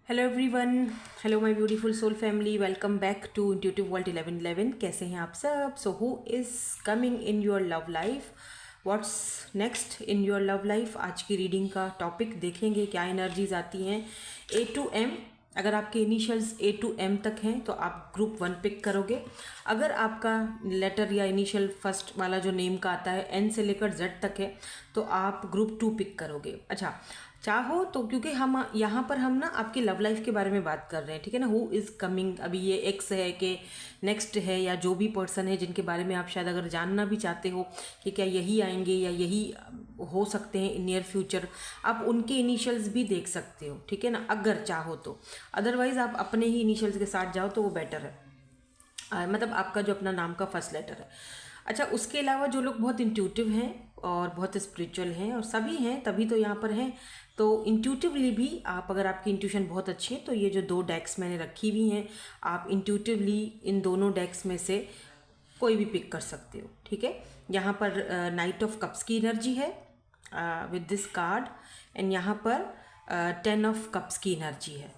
Hello everyone. Hello my beautiful soul family, welcome back to intuitive world 1111। कैसे हैं आप सब? So who is coming in your love life, what's next in your love life. आज की reading का topic देखेंगे क्या energies आती हैं। ए टू एम, अगर आपके इनिशियल्स ए टू एम तक हैं तो आप ग्रुप 1 पिक करोगे। अगर आपका लेटर या इनिशियल फर्स्ट वाला जो नेम का आता है एन से लेकर जेड तक है तो आप ग्रुप 2 पिक करोगे। अच्छा, चाहो तो, क्योंकि हम यहाँ पर हम ना आपकी लव लाइफ के बारे में बात कर रहे हैं, ठीक है ना। हु इज़ कमिंग, अभी ये एक्स है कि नेक्स्ट है, या जो भी पर्सन है जिनके बारे में आप शायद अगर जानना भी चाहते हो कि क्या यही आएंगे या यही हो सकते हैं इन नियर फ्यूचर, आप उनके इनिशियल्स भी देख सकते हो, ठीक है ना, अगर चाहो तो। अदरवाइज़ आप अपने ही इनिशियल्स के साथ जाओ तो वो बेटर है। मतलब आपका जो अपना नाम का फर्स्ट लेटर है। अच्छा, उसके अलावा जो लोग बहुत इंट्यूटिव हैं और बहुत स्पिरिचुअल हैं, और सभी हैं तभी तो यहाँ पर हैं, तो इंट्यूटिवली भी आप, अगर आपकी इंट्यूशन बहुत अच्छी है तो ये जो 2 डेक्स मैंने रखी हुई हैं, आप इंट्यूटिवली इन दोनों डेक्स में से कोई भी पिक कर सकते हो, ठीक है। यहाँ पर नाइट ऑफ कप्स की एनर्जी है विद दिस कार्ड, एंड यहाँ पर 10 ऑफ कप्स की एनर्जी है,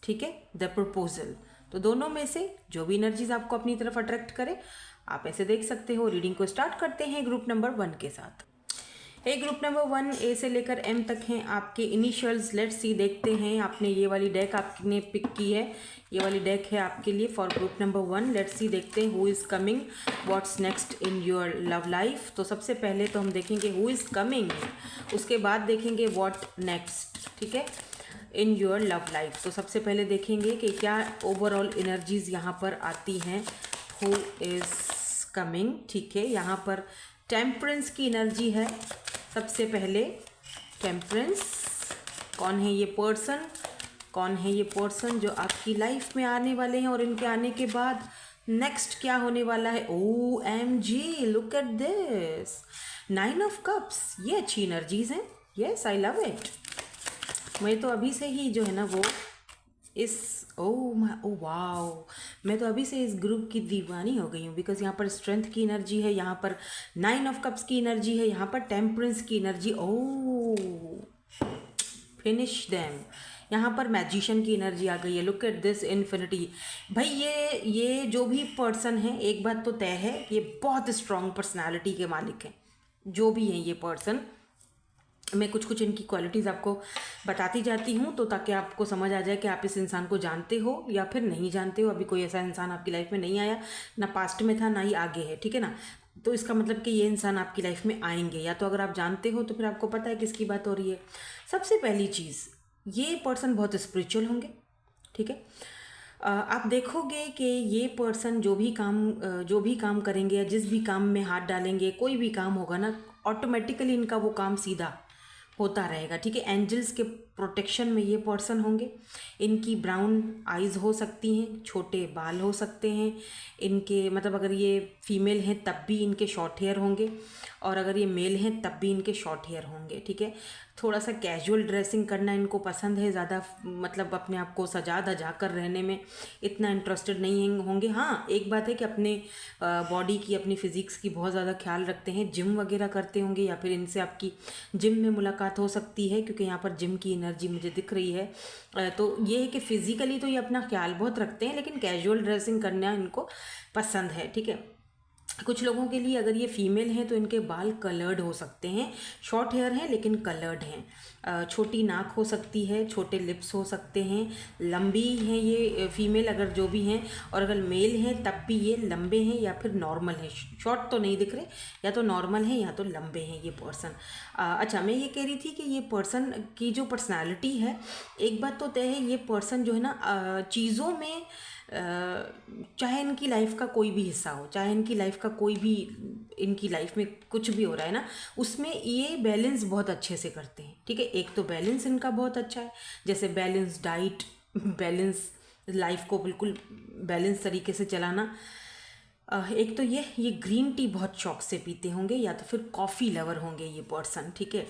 ठीक है, द प्रपोजल। तो दोनों में से जो भी एनर्जीज आपको अपनी तरफ अट्रैक्ट करे आप ऐसे देख सकते हो। रीडिंग को स्टार्ट करते हैं ग्रुप नंबर 1 के साथ। ग्रुप नंबर 1 ए से लेकर एम तक हैं आपके इनिशियल्स। लेट्स सी, देखते हैं। आपने ये वाली डेक आपने पिक की है, ये वाली डेक है आपके लिए for group number 1। Let's see, देखते हैं who is coming, what's next in your love life. तो सबसे पहले तो हम देखेंगे हु इज़ कमिंग, उसके बाद देखेंगे व्हाट नेक्स्ट, ठीक है, इन योर लव लाइफ। तो सबसे पहले देखेंगे कि क्या ओवरऑल एनर्जीज यहाँ पर आती हैं। हु इज़ कमिंग, ठीक है। यहाँ पर टेम्परेंस की एनर्जी है सबसे पहले। टेम्परेंस, कौन है ये पर्सन, कौन है ये पर्सन जो आपकी लाइफ में आने वाले हैं, और इनके आने के बाद नेक्स्ट क्या होने वाला है। OMG, look at this, 9 of cups. ये अच्छी एनर्जीज हैं, यस, आई लव इट। मैं तो अभी से ही जो है ना वो इस ओ वाओ, मैं तो अभी से इस ग्रुप की दीवानी हो गई हूँ, बिकॉज यहाँ पर स्ट्रेंथ की एनर्जी है, यहाँ पर 9 ऑफ कप्स की एनर्जी है, यहाँ पर टेम्परेंस की एनर्जी। Finish them. यहाँ पर मैजिशियन की एनर्जी आ गई है। Look at this infinity. भाई ये जो भी पर्सन है, एक बात तो तय है, ये बहुत स्ट्रॉन्ग पर्सनालिटी के मालिक हैं जो भी हैं ये पर्सन। मैं कुछ कुछ इनकी क्वालिटीज़ आपको बताती जाती हूँ तो ताकि आपको समझ आ जाए कि आप इस इंसान को जानते हो या फिर नहीं जानते हो। अभी कोई ऐसा इंसान आपकी लाइफ में नहीं आया, ना पास्ट में था ना ही आगे है, ठीक है ना। तो इसका मतलब कि ये इंसान आपकी लाइफ में आएंगे, या तो अगर आप जानते हो तो फिर आपको पता है किसकी बात हो रही है। सबसे पहली चीज़, ये पर्सन बहुत स्पिरिचुअल होंगे, ठीक है। आप देखोगे कि ये पर्सन जो भी काम करेंगे या जिस भी काम में हाथ डालेंगे, कोई भी काम होगा ना, ऑटोमेटिकली इनका वो काम सीधा होता रहेगा, ठीक है। एंजल्स के प्रोटेक्शन में ये पर्सन होंगे। इनकी ब्राउन आइज़ हो सकती हैं, छोटे बाल हो सकते हैं इनके, मतलब अगर ये फीमेल हैं तब भी इनके शॉर्ट हेयर होंगे, और अगर ये मेल हैं तब भी इनके शॉर्ट हेयर होंगे, ठीक है। थोड़ा सा कैजुअल ड्रेसिंग करना इनको पसंद है, ज़्यादा मतलब अपने आप को सजा धजा कर रहने में इतना इंटरेस्टेड नहीं होंगे। हाँ, एक बात है कि अपने बॉडी की, अपनी फिजिक्स की बहुत ज़्यादा ख्याल रखते हैं, जिम वगैरह करते होंगे, या फिर इनसे आपकी जिम में मुलाकात हो सकती है, क्योंकि यहाँ पर जिम की एनर्जी मुझे दिख रही है। तो ये है कि फिज़िकली तो ये अपना ख्याल बहुत रखते हैं, लेकिन कैजुअल ड्रेसिंग करना इनको पसंद है, ठीक है। कुछ लोगों के लिए अगर ये फीमेल हैं तो इनके बाल कलर्ड हो सकते हैं, शॉर्ट हेयर हैं लेकिन कलर्ड हैं। छोटी नाक हो सकती है, छोटे लिप्स हो सकते हैं, लंबी हैं ये फीमेल अगर जो भी हैं, और अगर मेल हैं तब भी ये लंबे हैं या फिर नॉर्मल हैं। शॉर्ट तो नहीं दिख रहे, या तो नॉर्मल हैं या तो लंबे हैं ये पर्सन। अच्छा, मैं ये कह रही थी कि ये पर्सन की जो पर्सनैलिटी है, एक बात तो तय है, ये पर्सन जो है ना चीज़ों में, चाहे इनकी लाइफ का कोई भी हिस्सा हो, चाहे इनकी लाइफ का कोई भी, इनकी लाइफ में कुछ भी हो रहा है ना, उसमें ये बैलेंस बहुत अच्छे से करते हैं, ठीक है। एक तो बैलेंस इनका बहुत अच्छा है, जैसे बैलेंस डाइट, बैलेंस लाइफ को बिल्कुल बैलेंस तरीके से चलाना। एक तो ये ग्रीन टी बहुत शौक से पीते होंगे, या तो फिर कॉफ़ी लवर होंगे ये पर्सन, ठीक है।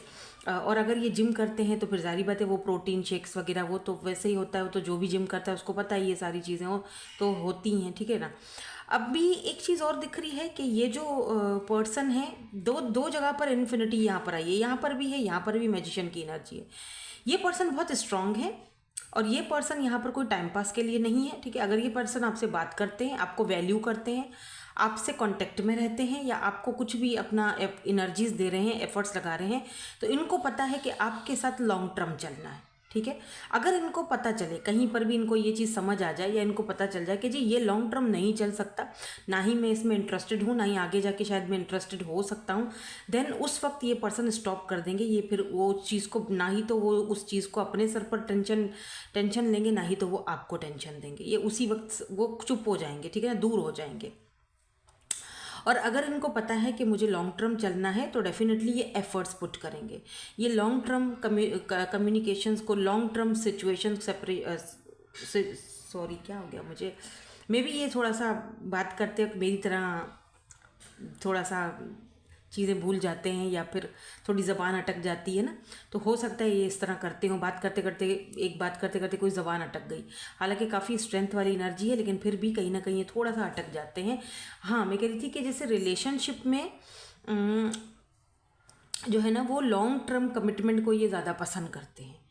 और अगर ये जिम करते हैं तो फिर जारी बात है वो प्रोटीन शेक्स वगैरह वो तो वैसे ही होता है, वो तो जो भी जिम करता है उसको पता है ये सारी चीज़ें वो तो होती हैं, ठीक है ना। अब भी एक चीज़ और दिख रही है कि ये जो पर्सन है, दो जगह पर इन्फिनिटी यहाँ पर आई है, यहाँ पर भी है, यहाँ पर भी मैजिशियन की एनर्जी है। ये पर्सन बहुत स्ट्रांग है और ये पर्सन यहाँ पर कोई टाइम पास के लिए नहीं है, ठीक है। अगर ये पर्सन आपसे बात करते हैं, आपको वैल्यू करते हैं, आपसे कांटेक्ट में रहते हैं, या आपको कुछ भी अपना एनर्जीज दे रहे हैं, एफर्ट्स लगा रहे हैं, तो इनको पता है कि आपके साथ लॉन्ग टर्म चलना है, ठीक है। अगर इनको पता चले, कहीं पर भी इनको ये चीज़ समझ आ जाए या इनको पता चल जाए कि जी ये लॉन्ग टर्म नहीं चल सकता, ना ही मैं इसमें इंटरेस्टेड हूँ, ना ही आगे जाके शायद मैं इंटरेस्टेड हो सकता हूँ, देन उस वक्त ये पर्सन स्टॉप कर देंगे। ये फिर वो चीज़ को, ना ही तो वो उस चीज़ को अपने सर पर टेंशन लेंगे, ना ही तो वो आपको टेंशन देंगे। ये उसी वक्त वो चुप हो जाएंगे, ठीक है ना, दूर हो जाएंगे। और अगर इनको पता है कि मुझे लॉन्ग टर्म चलना है तो डेफिनेटली ये एफर्ट्स पुट करेंगे। ये लॉन्ग टर्म कम्युनिकेशंस को, लॉन्ग टर्म सिचुएशन सॉरी क्या हो गया मुझे, मे बी ये थोड़ा सा बात करते वक्त मेरी तरह थोड़ा सा चीज़ें भूल जाते हैं या फिर थोड़ी ज़बान अटक जाती है ना, तो हो सकता है ये इस तरह करते हो, बात करते करते एक बात करते करते कोई ज़बान अटक गई। हालांकि काफ़ी स्ट्रेंथ वाली एनर्जी है, लेकिन फिर भी कहीं ना कहीं ये थोड़ा सा अटक जाते हैं। हाँ, मैं कह रही थी कि जैसे रिलेशनशिप में जो है ना, वो लॉन्ग टर्म कमिटमेंट को ये ज़्यादा पसंद करते हैं।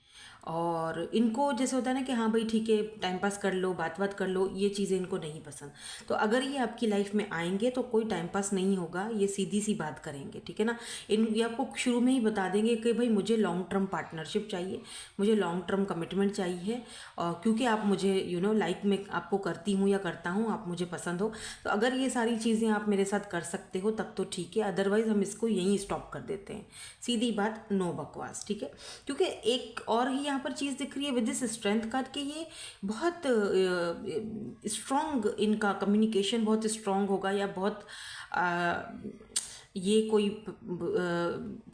और इनको जैसे होता है ना कि हाँ भाई ठीक है, टाइम पास कर लो, बात कर लो, ये चीज़ें इनको नहीं पसंद। तो अगर ये आपकी लाइफ में आएंगे तो कोई टाइम पास नहीं होगा, ये सीधी सी बात करेंगे, ठीक है ना। ये आपको शुरू में ही बता देंगे कि भाई मुझे लॉन्ग टर्म पार्टनरशिप चाहिए, मुझे लॉन्ग टर्म कमिटमेंट चाहिए, और क्योंकि आप मुझे लाइक में आपको करती हूँ या करता हूँ, आप मुझे पसंद हो, तो अगर ये सारी चीज़ें आप मेरे साथ कर सकते हो तब तो ठीक है, अदरवाइज़ हम इसको यहीं स्टॉप कर देते हैं। सीधी बात, नो बकवास, ठीक है। क्योंकि एक और ही यहाँ पर चीज़ दिख रही है विद दिस स्ट्रेंथ कार्ड कि ये बहुत स्ट्रॉन्ग, इनका कम्युनिकेशन बहुत स्ट्रॉन्ग होगा, या बहुत ये कोई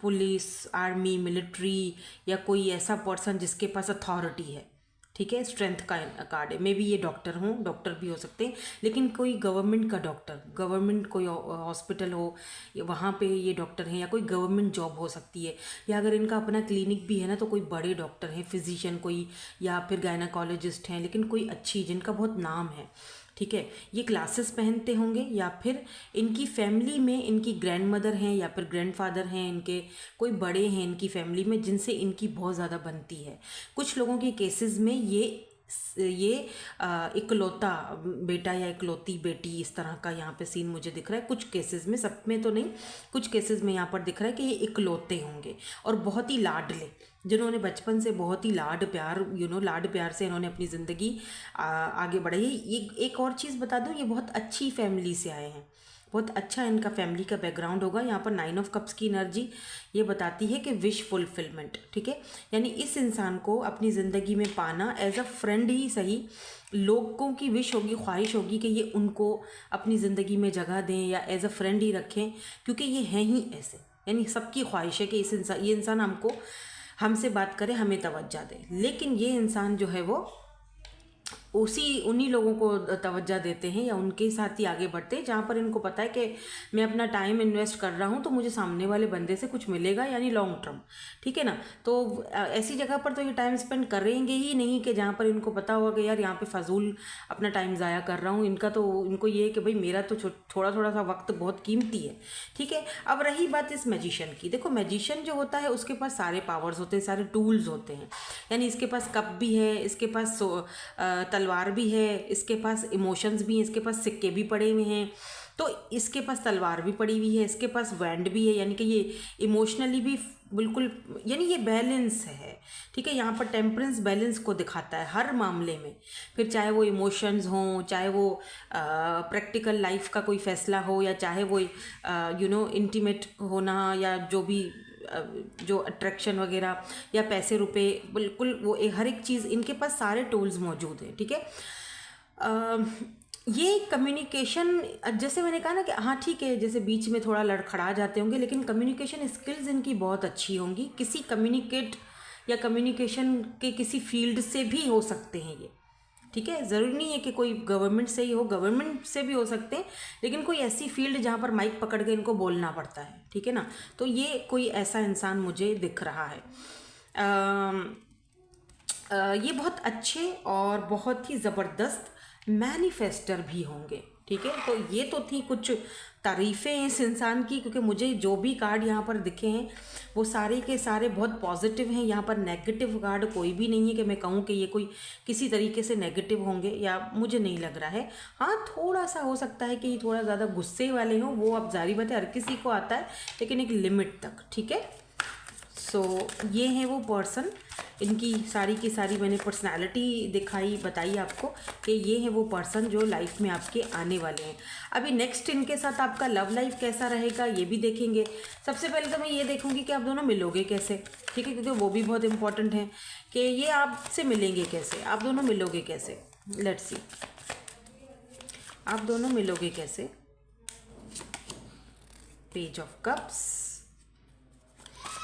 पुलिस, आर्मी, मिलिट्री, या कोई ऐसा पर्सन जिसके पास अथॉरिटी है, ठीक है। स्ट्रेंथ का कार्ड है। मे बी ये डॉक्टर हों, डॉक्टर भी हो सकते हैं, लेकिन कोई गवर्नमेंट का डॉक्टर, गवर्नमेंट कोई हॉस्पिटल हो, वहाँ पे ये डॉक्टर हैं, या कोई गवर्नमेंट जॉब हो सकती है, या अगर इनका अपना क्लिनिक भी है ना तो कोई बड़े डॉक्टर हैं, फिजिशियन कोई, या फिर गायनाकोलॉजिस्ट हैं, लेकिन कोई अच्छी जिनका बहुत नाम है, ठीक है। ये ग्लासेस पहनते होंगे, या फिर इनकी फैमिली में इनकी ग्रैंड मदर हैं या फिर ग्रैंड फादर हैं, इनके कोई बड़े हैं इनकी फैमिली में जिनसे इनकी बहुत ज़्यादा बनती है। कुछ लोगों के केसेस में ये इकलौता बेटा या इकलौती बेटी, इस तरह का यहाँ पे सीन मुझे दिख रहा है कुछ केसेस में, सब में तो नहीं, कुछ केसेस में यहाँ पर दिख रहा है कि ये इकलौते होंगे और बहुत ही लाडले, जिन्होंने बचपन से बहुत ही लाड प्यार लाड प्यार से इन्होंने अपनी ज़िंदगी आगे बढ़ाई है। ये एक और चीज़ बता दूँ, ये बहुत अच्छी फैमिली से आए हैं, बहुत अच्छा इनका फैमिली का बैकग्राउंड होगा। यहाँ पर 9 ऑफ कप्स की एनर्जी ये बताती है कि विश फुलफिलमेंट, ठीक है। यानी इस इंसान को अपनी ज़िंदगी में पाना, एज अ फ्रेंड ही सही, लोगों की विश होगी, ख्वाहिश होगी कि ये उनको अपनी ज़िंदगी में जगह दें या एज अ फ्रेंड ही रखें, क्योंकि ये हैं ही ऐसे। यानी सबकी ख्वाहिश है कि ये इंसान हमको, हमसे बात करे, हमें तवज्जो दे, लेकिन ये इंसान जो है वो उन्हीं लोगों को तवज्जो देते हैं या उनके साथ ही आगे बढ़ते हैं जहाँ पर इनको पता है कि मैं अपना टाइम इन्वेस्ट कर रहा हूँ तो मुझे सामने वाले बंदे से कुछ मिलेगा, यानी लॉन्ग टर्म, ठीक है ना। तो ऐसी जगह पर तो ये टाइम स्पेंड करेंगे ही नहीं कि जहाँ पर इनको पता होगा कि यार यहाँ पे फजूल अपना टाइम ज़ाया कर रहा हूँ। इनको ये है कि भाई मेरा तो थोड़ा थोड़ा सा वक्त बहुत कीमती है, ठीक है। अब रही बात इस मैजिशियन की, देखो मैजिशियन जो होता है उसके पास सारे पावर्स होते हैं, सारे टूल्स होते हैं। यानी इसके पास कप भी है, इसके पास तलवार भी है, इसके पास इमोशंस भी हैं, इसके पास सिक्के भी पड़े हुए हैं, तो इसके पास तलवार भी पड़ी हुई है, इसके पास वैंड भी है, यानी कि ये इमोशनली भी बिल्कुल, यानी ये बैलेंस है, ठीक है। यहाँ पर टेम्परेंस बैलेंस को दिखाता है हर मामले में, फिर चाहे वो इमोशंस हों, चाहे वो प्रैक्टिकल लाइफ का कोई फैसला हो, या चाहे वो इंटीमेट होना, या जो भी जो अट्रैक्शन वगैरह, या पैसे रुपए, बिल्कुल वो हर एक चीज़ इनके पास सारे टूल्स मौजूद हैं, ठीक है। ये कम्युनिकेशन, जैसे मैंने कहा ना कि हाँ ठीक है, जैसे बीच में थोड़ा लड़खड़ा जाते होंगे, लेकिन कम्युनिकेशन स्किल्स इनकी बहुत अच्छी होंगी। किसी कम्युनिकेशन के किसी फील्ड से भी हो सकते हैं ये, ठीक है। ज़रूरी नहीं है कि कोई गवर्नमेंट से ही हो, गवर्नमेंट से भी हो सकते हैं, लेकिन कोई ऐसी फील्ड जहाँ पर माइक पकड़ के इनको बोलना पड़ता है, ठीक है ना। तो ये कोई ऐसा इंसान मुझे दिख रहा है। ये बहुत अच्छे और बहुत ही ज़बरदस्त मैनिफेस्टर भी होंगे, ठीक है, तो ये तो थी कुछ तारीफ़ें इस इंसान की, क्योंकि मुझे जो भी कार्ड यहाँ पर दिखे हैं वो सारे के सारे बहुत पॉजिटिव हैं। यहाँ पर नेगेटिव कार्ड कोई भी नहीं है कि मैं कहूँ कि ये कोई किसी तरीके से नेगेटिव होंगे, या मुझे नहीं लग रहा है। हाँ, थोड़ा सा हो सकता है कि ये थोड़ा ज़्यादा गुस्से वाले हों, वो अब जारी बात है हर किसी को आता है, लेकिन एक लिमिट तक, ठीक है। सो ये है वो पर्सन, इनकी सारी की सारी मैंने पर्सनालिटी दिखाई बताई आपको कि ये है वो पर्सन जो लाइफ में आपके आने वाले हैं। अभी नेक्स्ट इनके साथ आपका लव लाइफ कैसा रहेगा ये भी देखेंगे। सबसे पहले तो मैं ये देखूंगी कि आप दोनों मिलोगे कैसे, ठीक है, क्योंकि वो भी बहुत इंपॉर्टेंट है कि ये आपसे मिलेंगे कैसे, आप दोनों मिलोगे कैसे। लेट्स सी आप दोनों मिलोगे कैसे। पेज ऑफ कप्स,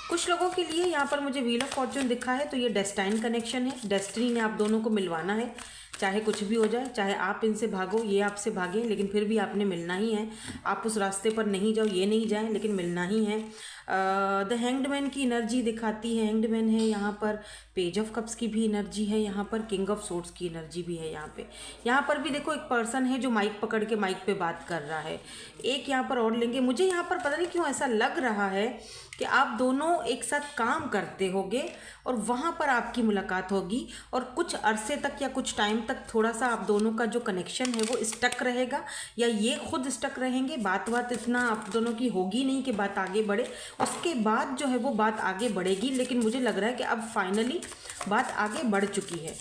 कुछ लोगों के लिए यहाँ पर मुझे व्हील ऑफ फॉर्चून दिखा है, तो ये डेस्टाइन कनेक्शन है। डेस्टिनी ने आप दोनों को मिलवाना है, चाहे कुछ भी हो जाए, चाहे आप इनसे भागो ये आपसे भागे, लेकिन फिर भी आपने मिलना ही है। आप उस रास्ते पर नहीं जाओ, ये नहीं जाए, लेकिन मिलना ही है। द हैंग्ड मैन की एनर्जी दिखाती है, हैंग्ड मैन है यहाँ पर। पेज ऑफ कप्स की भी एनर्जी है यहाँ पर, किंग ऑफ सोर्ड्स की एनर्जी भी है यहाँ पे। यहाँ पर भी देखो एक पर्सन है जो माइक पकड़ के माइक पे बात कर रहा है। एक यहाँ पर और लेंगे, मुझे यहाँ पर पता नहीं क्यों ऐसा लग रहा है कि आप दोनों एक साथ काम करते होगे और वहाँ पर आपकी मुलाकात होगी, और कुछ अरसे तक या कुछ टाइम तक थोड़ा सा आप दोनों का जो कनेक्शन है वो स्टक रहेगा, या ये खुद स्टक रहेंगे। बात इतना आप दोनों की होगी नहीं कि बात आगे बढ़े, उसके बाद जो है वो बात आगे बढ़ेगी, लेकिन मुझे लग रहा है कि अब फाइनली बात आगे बढ़ चुकी है,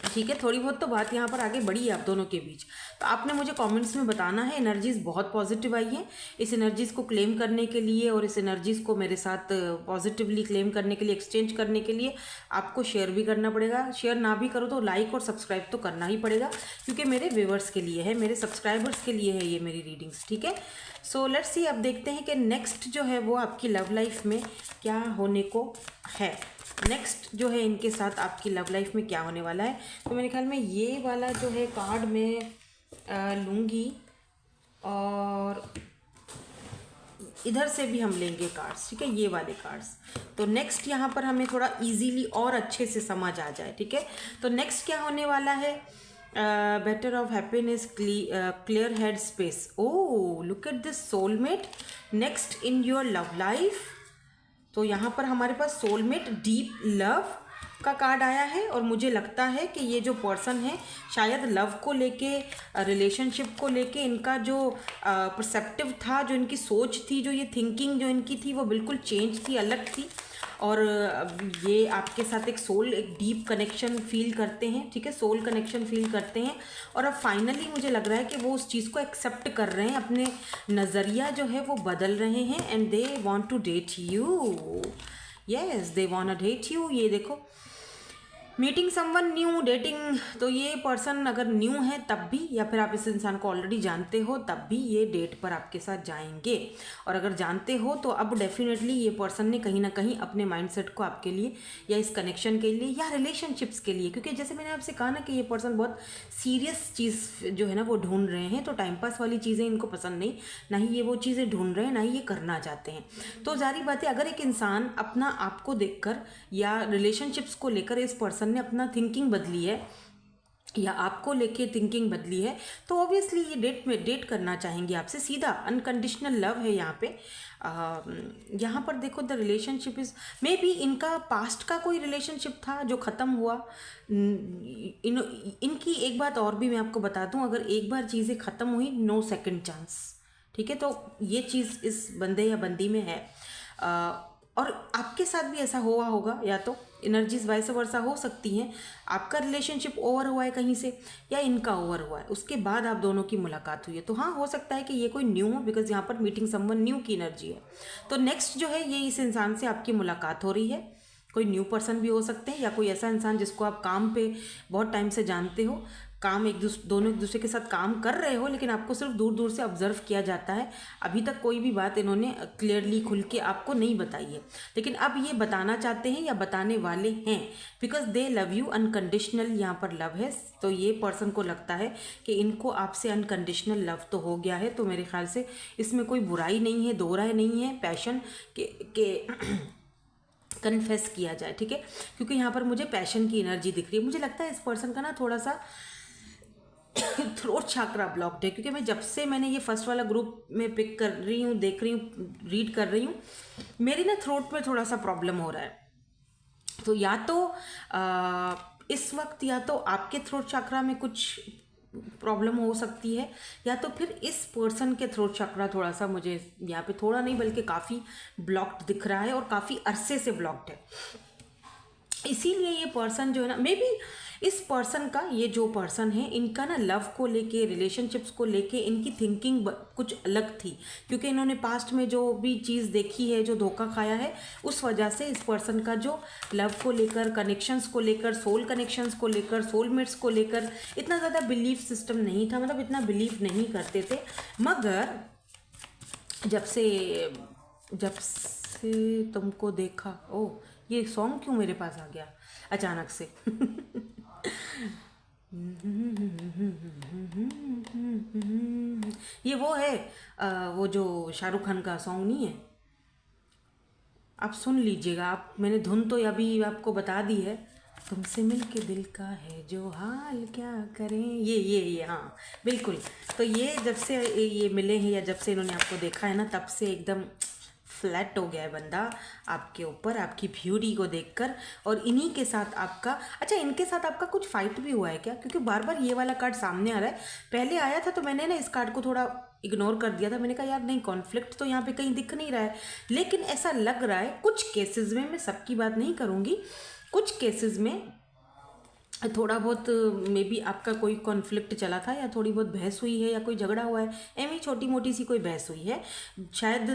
ठीक है। थोड़ी बहुत तो बात यहाँ पर आगे बढ़ी है आप दोनों के बीच। तो आपने मुझे कमेंट्स में बताना है। एनर्जीज़ बहुत पॉजिटिव आई हैं, इस एनर्जीज़ को क्लेम करने के लिए और इस एनर्जीज़ को मेरे साथ पॉजिटिवली क्लेम करने के लिए, एक्सचेंज करने के लिए आपको शेयर भी करना पड़ेगा। शेयर ना भी करो तो लाइक और सब्सक्राइब तो करना ही पड़ेगा, क्योंकि मेरे व्यूवर्स के लिए है, मेरे सब्सक्राइबर्स के लिए है ये मेरी रीडिंग्स, ठीक है। सो लेट्स सी, अब देखते हैं कि नेक्स्ट जो है वो आपकी लव लाइफ में क्या होने को है। नेक्स्ट जो है इनके साथ आपकी लव लाइफ में क्या होने वाला है। तो मेरे ख्याल में ये वाला जो है कार्ड मैं लूँगी, और इधर से भी हम लेंगे कार्ड्स, ठीक है, ये वाले कार्ड्स। तो नेक्स्ट यहाँ पर हमें थोड़ा इजीली और अच्छे से समझ आ जाए, ठीक है। तो नेक्स्ट क्या होने वाला है, better of happiness, clear head space. Oh, look at this, soulmate next in your love life. तो यहाँ पर हमारे पास सोलमेट, डीप लव का कार्ड आया है, और मुझे लगता है कि ये जो पर्सन है शायद लव को लेके, रिलेशनशिप को लेके इनका जो परसेप्टिव था, जो इनकी सोच थी, जो ये थिंकिंग जो इनकी थी वो बिल्कुल चेंज थी, अलग थी। और ये आपके साथ एक सोल, एक डीप कनेक्शन फील करते हैं, ठीक है, सोल कनेक्शन फील करते हैं। और अब फाइनली मुझे लग रहा है कि वो उस चीज़ को एक्सेप्ट कर रहे हैं, अपने नज़रिया जो है वो बदल रहे हैं, and they want to date you. Yes, they want to date you. ये देखो, मीटिंग समवन न्यू, डेटिंग। तो ये पर्सन अगर न्यू है तब भी, या फिर आप इस इंसान को ऑलरेडी जानते हो तब भी ये डेट पर आपके साथ जाएंगे। और अगर जानते हो तो अब डेफिनेटली ये पर्सन ने कहीं ना कहीं अपने माइंडसेट को आपके लिए, या इस कनेक्शन के लिए, या रिलेशनशिप्स के लिए, क्योंकि जैसे मैंने आपसे कहा ना कि ये पर्सन बहुत सीरियस चीज़ जो है ना वो ढूंढ रहे हैं। तो टाइम पास वाली चीज़ें इनको पसंद नहीं, ना ही ये वो चीज़ें ढूंढ रहे हैं, ना ही ये करना चाहते हैं। तो जारी बात है, अगर एक इंसान अपना आपको देखकर या रिलेशनशिप्स को लेकर इस पर्सन ने अपना थिंकिंग बदली है, या आपको लेके थिंकिंग बदली है, तो ऑब्वियसली ये डेट करना चाहेंगे आपसे, सीधा अनकंडीशनल लव है यहाँ पे। यहाँ पर देखो, the relationship is may be, इनका पास्ट का कोई रिलेशनशिप था जो ख़त्म हुआ। इनकी एक बात और भी मैं आपको बता दूँ, अगर एक बार चीज़ें ख़त्म हुई, नो सेकंड चांस, ठीक है। तो ये चीज़ इस बंदे या बंदी में है। और आपके साथ भी ऐसा हुआ होगा, या तो एनर्जीज वाइस वर्सा हो सकती हैं, आपका रिलेशनशिप ओवर हुआ है कहीं से, या इनका ओवर हुआ है, उसके बाद आप दोनों की मुलाकात हुई है। तो हाँ, हो सकता है कि ये कोई न्यू हो, बिकॉज यहाँ पर मीटिंग समवन न्यू की एनर्जी है। तो नेक्स्ट जो है ये इस इंसान से आपकी मुलाकात हो रही है। कोई न्यू पर्सन भी हो सकते हैं, या कोई ऐसा इंसान जिसको आप काम पे बहुत टाइम से जानते हो, काम दोनों एक दूसरे के साथ काम कर रहे हो, लेकिन आपको सिर्फ दूर दूर से ऑब्जर्व किया जाता है। अभी तक कोई भी बात इन्होंने क्लियरली खुल के आपको नहीं बताई है, लेकिन अब ये बताना चाहते हैं या बताने वाले हैं, because they love you unconditional. यहाँ पर लव है, तो ये पर्सन को लगता है कि इनको आपसे अनकंडीशनल लव तो हो गया है। तो मेरे ख्याल से इसमें कोई बुराई नहीं है, दो राय नहीं है, पैशन के कन्फेस किया जाए, ठीक है, क्योंकि यहाँ पर मुझे पैशन की एनर्जी दिख रही है। मुझे लगता है इस पर्सन का ना थोड़ा सा थ्रोट चक्रा ब्लॉक्ड है, क्योंकि मैं जब से मैंने ये फर्स्ट वाला ग्रुप में पिक कर रही हूँ, देख रही हूँ, रीड कर रही हूँ, मेरी ना थ्रोट में थोड़ा सा प्रॉब्लम हो रहा है। तो या तो इस वक्त या तो आपके थ्रोट चक्रा में कुछ प्रॉब्लम हो सकती है, या तो फिर इस पर्सन के थ्रोट चक्रा थोड़ा सा, मुझे यहाँ पे थोड़ा नहीं बल्कि काफ़ी ब्लॉक्ड दिख रहा है और काफ़ी अरसे से ब्लॉक्ड है। इसीलिए ये पर्सन जो है ना, मे बी इस पर्सन का, ये जो पर्सन है इनका ना लव को लेके, रिलेशनशिप्स को लेके इनकी थिंकिंग कुछ अलग थी, क्योंकि इन्होंने पास्ट में जो भी चीज़ देखी है, जो धोखा खाया है, उस वजह से इस पर्सन का जो लव को लेकर, कनेक्शंस को लेकर, सोल कनेक्शंस को लेकर, सोलमेट्स को लेकर इतना ज़्यादा बिलीफ सिस्टम नहीं था, मतलब इतना बिलीव नहीं करते थे। मगर जब से तुमको देखा, ओ ये सॉन्ग क्यों मेरे पास आ गया अचानक से। ये वो है, वो जो शाहरुख खान का सॉन्ग नहीं है, आप सुन लीजिएगा। आप, मैंने धुन तो अभी आपको बता दी है, तुमसे मिलके दिल का है जो हाल क्या करें, ये हाँ बिल्कुल। तो ये जब से ये मिले हैं, या जब से इन्होंने आपको देखा है ना, तब से एकदम फ्लैट हो गया है बंदा आपके ऊपर, आपकी ब्यूटी को देखकर। और इन्हीं के साथ आपका, अच्छा इनके साथ आपका कुछ फाइट भी हुआ है क्या? क्योंकि बार बार ये वाला कार्ड सामने आ रहा है। पहले आया था तो मैंने ना इस कार्ड को थोड़ा इग्नोर कर दिया था, मैंने कहा यार नहीं, कॉन्फ्लिक्ट तो यहाँ पे कहीं दिख नहीं रहा है। लेकिन ऐसा लग रहा है कुछ केसेस में, मैं सबकी बात नहीं करूँगी, कुछ केसेस में थोड़ा बहुत मे बी आपका कोई कॉन्फ्लिक्ट चला था, या थोड़ी बहुत बहस हुई है, या कोई झगड़ा हुआ है, एवं छोटी मोटी सी कोई बहस हुई है, शायद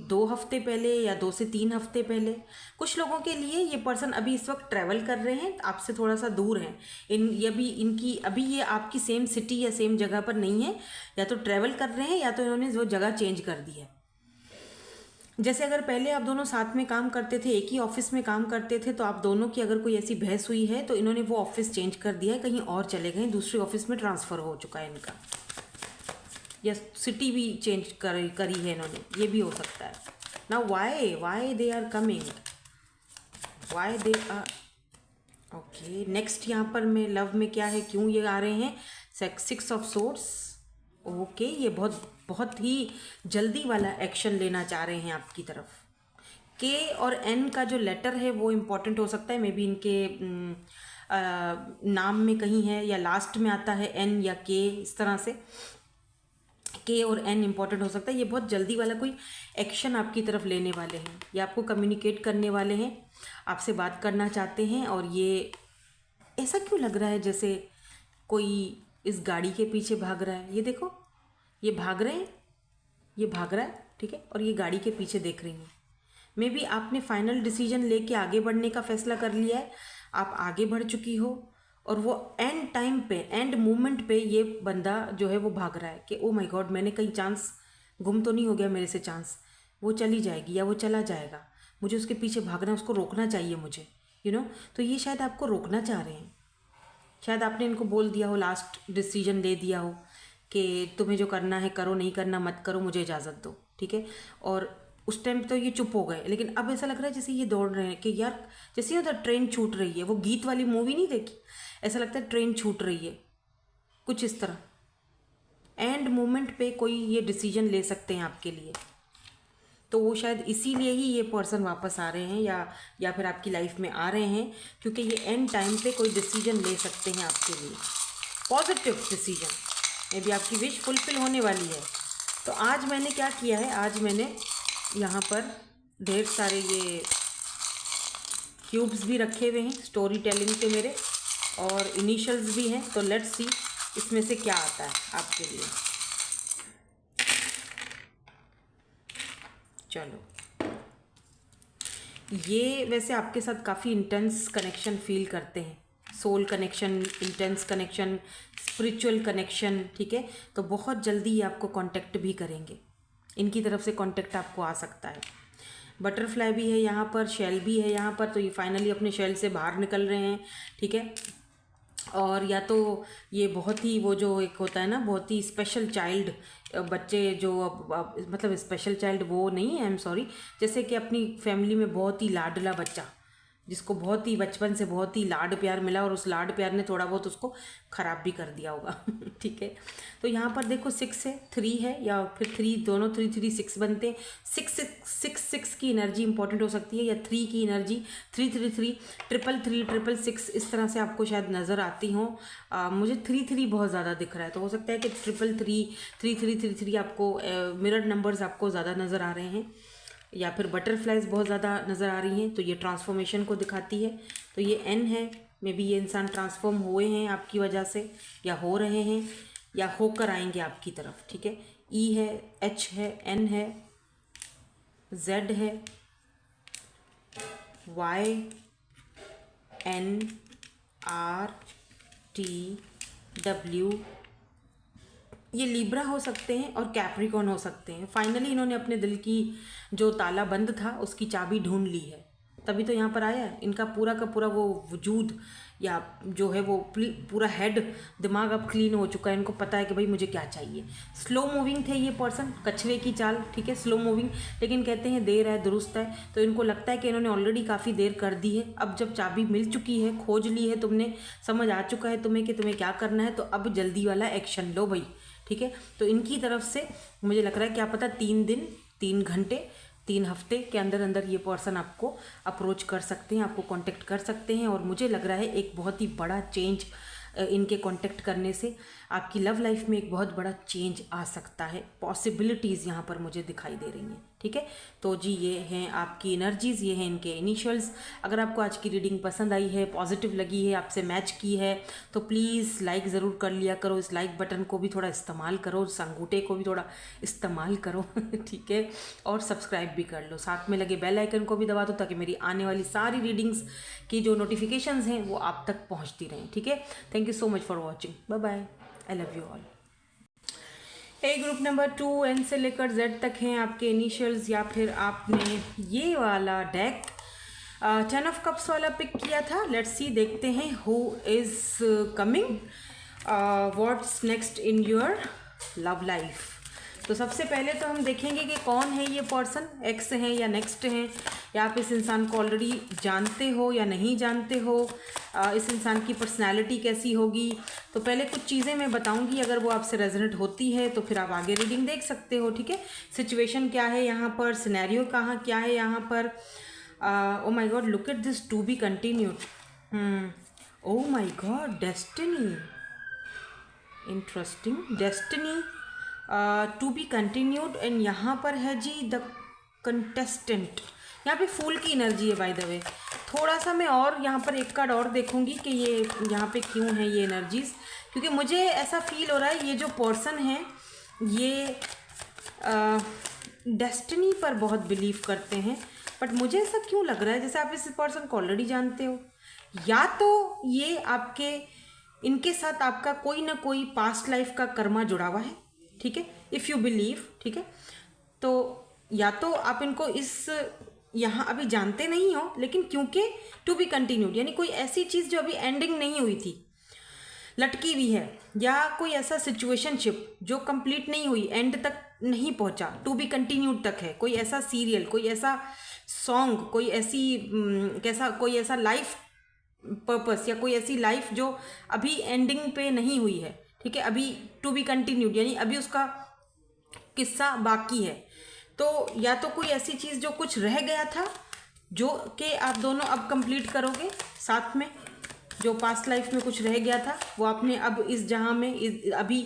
2 हफ्ते पहले या 2 से 3 हफ्ते पहले। कुछ लोगों के लिए ये पर्सन अभी इस वक्त ट्रैवल कर रहे हैं, आपसे थोड़ा सा दूर हैं। अभी ये आपकी सेम सिटी या सेम जगह पर नहीं है, या तो ट्रैवल कर रहे हैं, या तो इन्होंने वो जगह चेंज कर दी है। जैसे अगर पहले आप दोनों साथ में काम करते थे, एक ही ऑफिस में काम करते थे, तो आप दोनों की अगर कोई ऐसी बहस हुई है तो इन्होंने वो ऑफिस चेंज कर दिया है, कहीं और चले गए, दूसरे ऑफिस में ट्रांसफ़र हो चुका है इनका, या सिटी भी चेंज करी है इन्होंने, ये भी हो सकता है ना। Why they are coming, why they are, okay. Next यहाँ पर मैं लव में क्या है, क्यों ये आ रहे हैं, 6 ऑफ सोर्ड्स। ओके, ये बहुत ही जल्दी वाला एक्शन लेना चाह रहे हैं आपकी तरफ। के और एन का जो लेटर है वो इम्पॉर्टेंट हो सकता है, मे बी इनके नाम में कहीं है, या लास्ट में आता है एन या के, इस तरह से के और एन इम्पॉर्टेंट हो सकता है। ये बहुत जल्दी वाला कोई एक्शन आपकी तरफ लेने वाले हैं, या आपको कम्युनिकेट करने वाले हैं, आपसे बात करना चाहते हैं। और ये ऐसा क्यों लग रहा है जैसे कोई इस गाड़ी के पीछे भाग रहा है, ये देखो, ये भाग रहे हैं, ये भाग रहा है, ठीक है, और ये गाड़ी के पीछे देख रही हैं। मे बी आपने फाइनल डिसीजन लेके आगे बढ़ने का फैसला कर लिया है, आप आगे बढ़ चुकी हो, और वो एंड टाइम पे, एंड मोमेंट पे ये बंदा जो है वो भाग रहा है कि ओ माय गॉड, मैंने कहीं चांस गुम तो नहीं हो गया मेरे से चांस, वो चली जाएगी या वो चला जाएगा, मुझे उसके पीछे भागना, उसको रोकना चाहिए मुझे, तो ये शायद आपको रोकना चाह रहे हैं। शायद आपने इनको बोल दिया हो, लास्ट डिसीजन दे दिया हो कि तुम्हें जो करना है करो, नहीं करना मत करो, मुझे इजाज़त दो, ठीक है। और उस टाइम तो ये चुप हो गए, लेकिन अब ऐसा लग रहा है जैसे ये दौड़ रहे हैं कि यार, जैसे ये ट्रेन छूट रही है, वो गीत वाली मूवी नहीं देखी, ऐसा लगता है ट्रेन छूट रही है, कुछ इस तरह। एंड मोमेंट पे कोई ये डिसीजन ले सकते हैं आपके लिए, तो वो शायद इसीलिए ही ये पर्सन वापस आ रहे हैं, या फिर आपकी लाइफ में आ रहे हैं, क्योंकि ये एंड टाइम पे कोई डिसीजन ले सकते हैं आपके लिए, पॉजिटिव डिसीजन, मे बी आपकी विश फुलफिल होने वाली है। तो आज मैंने क्या किया है, आज मैंने यहाँ पर ढेर सारे ये क्यूब्स भी रखे हुए हैं स्टोरी टेलिंग के मेरे, और इनिशियल्स भी हैं, तो लेट्स सी इसमें से क्या आता है आपके लिए। चलो, ये वैसे आपके साथ काफ़ी इंटेंस कनेक्शन फील करते हैं, soul connection, intense connection, spiritual connection, ठीक है। तो बहुत जल्दी ये आपको कांटेक्ट भी करेंगे, इनकी तरफ से कांटेक्ट आपको आ सकता है। बटरफ्लाई भी है यहाँ पर, शेल भी है यहाँ पर, तो ये फाइनली अपने शेल से बाहर निकल रहे हैं, ठीक है। और या तो ये बहुत ही, वो जो एक होता है ना, बहुत ही स्पेशल चाइल्ड, बच्चे जो मतलब स्पेशल चाइल्ड वो नहीं है, आई एम सॉरी, जैसे कि अपनी फैमिली में बहुत ही लाडला बच्चा, जिसको बहुत ही बचपन से बहुत ही लाड प्यार मिला और उस लाड प्यार ने थोड़ा बहुत उसको ख़राब भी कर दिया होगा। ठीक है, तो यहाँ पर देखो 6 है, 3 है, या फिर 3, दोनों 3 3 6 बनते हैं। 6 की एनर्जी इंपॉर्टेंट हो सकती है, या 3 की एनर्जी 3 3 3 3 3 3 6 इस तरह से आपको शायद नज़र आती हो। मुझे 3 3 बहुत ज़्यादा दिख रहा है, तो हो सकता है कि 3 3 3 3 3 3 आपको मिरर नंबर्स आपको ज़्यादा नज़र आ रहे हैं, या फिर बटरफ्लाइज बहुत ज़्यादा नज़र आ रही हैं, तो ये ट्रांसफॉर्मेशन को दिखाती है। तो ये N है, मे बी ये इंसान ट्रांसफॉर्म हुए हैं आपकी वजह से, या हो रहे हैं, या होकर आएंगे आपकी तरफ। ठीक है, E है, H है, N है, Z है, Y, N, R, T, W, ये लिब्रा हो सकते हैं और कैप्रिकॉन हो सकते हैं। फाइनली इन्होंने अपने दिल की जो ताला बंद था उसकी चाबी ढूंढ ली है, तभी तो यहाँ पर आया है। इनका पूरा का पूरा वो वजूद या जो है वो पूरा हेड दिमाग अब क्लीन हो चुका है। इनको पता है कि भाई मुझे क्या चाहिए। स्लो मूविंग थे ये पर्सन, कछुए की चाल, ठीक है, स्लो मूविंग, लेकिन कहते हैं देर है दुरुस्त है। तो इनको लगता है कि इन्होंने ऑलरेडी काफ़ी देर कर दी है। अब जब चाबी मिल चुकी है, खोज ली है तुमने, समझ आ चुका है तुम्हें कि तुम्हें क्या करना है, तो अब जल्दी वाला एक्शन लो भाई। ठीक है, तो इनकी तरफ से मुझे लग रहा है क्या पता 3 दिन 3 घंटे 3 हफ्ते के अंदर अंदर ये पर्सन आपको अप्रोच कर सकते हैं, आपको कांटेक्ट कर सकते हैं। और मुझे लग रहा है एक बहुत ही बड़ा चेंज इनके कांटेक्ट करने से आपकी लव लाइफ में एक बहुत बड़ा चेंज आ सकता है। पॉसिबिलिटीज़ यहाँ पर मुझे दिखाई दे रही हैं। ठीक है, तो जी ये हैं आपकी एनर्जीज़, ये हैं इनके इनिशियल्स। अगर आपको आज की रीडिंग पसंद आई है, पॉजिटिव लगी है, आपसे मैच की है, तो प्लीज़ लाइक ज़रूर कर लिया करो। इस लाइक बटन को भी थोड़ा इस्तेमाल करो, उस अंगूठे को भी थोड़ा इस्तेमाल करो। ठीक है, और सब्सक्राइब भी कर लो, साथ में लगे बेल आइकन को भी दबा दो ताकि मेरी आने वाली सारी रीडिंग्स की जो नोटिफिकेशंस हैं वो आप तक पहुँचती रहें। ठीक है, thank you so much for watching, bye bye, I love you all. A group number 2 N से लेकर Z तक हैं आपके इनिशियल्स, या फिर आपने ये वाला डेक 10 ऑफ कप्स वाला पिक किया था। लेट्स सी, देखते हैं who is coming, what's next in your love life. तो सबसे पहले तो हम देखेंगे कि कौन है ये पर्सन, एक्स हैं या नेक्स्ट हैं, या आप इस इंसान को ऑलरेडी जानते हो या नहीं जानते हो, इस इंसान की पर्सनैलिटी कैसी होगी। तो पहले कुछ चीज़ें मैं बताऊंगी, अगर वो आपसे रेजोनेट होती है तो फिर आप आगे रीडिंग देख सकते हो। ठीक है, सिचुएशन क्या है यहाँ पर, सिनेरियो कहाँ क्या है यहाँ पर। Oh my God, look at this, to be continued. Oh my God, destiny, interesting, destiny, to be continued. And यहाँ पर है जी द कंटेस्टेंट, यहाँ पे फूल की एनर्जी है बाय द वे। थोड़ा सा मैं और यहाँ पर एक कार्ड और देखूँगी कि ये यहाँ पे क्यों है ये एनर्जीज़, क्योंकि मुझे ऐसा फील हो रहा है ये जो पर्सन है ये डेस्टिनी पर बहुत बिलीव करते हैं। बट मुझे ऐसा क्यों लग रहा है जैसे आप इस पर्सन को ऑलरेडी जानते हो, या तो ये आपके इनके साथ आपका कोई ना कोई पास्ट लाइफ का कर्मा जुड़ा हुआ है। ठीक है, इफ़ यू बिलीव, ठीक है, तो या तो आप इनको इस यहाँ अभी जानते नहीं हो, लेकिन क्योंकि टू बी कंटिन्यूड यानी कोई ऐसी चीज़ जो अभी एंडिंग नहीं हुई थी, लटकी हुई है, या कोई ऐसा सिचुएशनशिप जो कंप्लीट नहीं हुई, एंड तक नहीं पहुँचा, टू बी कंटिन्यूड तक है, कोई ऐसा सीरियल, कोई ऐसा सॉन्ग, कोई ऐसा लाइफ पर्पस, या कोई ऐसी लाइफ जो अभी एंडिंग पे नहीं हुई है। ठीक है, अभी टू बी कंटिन्यूड यानी अभी उसका किस्सा बाकी है। तो या तो कोई ऐसी चीज़ जो कुछ रह गया था जो कि आप दोनों अब कंप्लीट करोगे साथ में, जो पास्ट लाइफ में कुछ रह गया था वो आपने अब इस जहाँ में अभी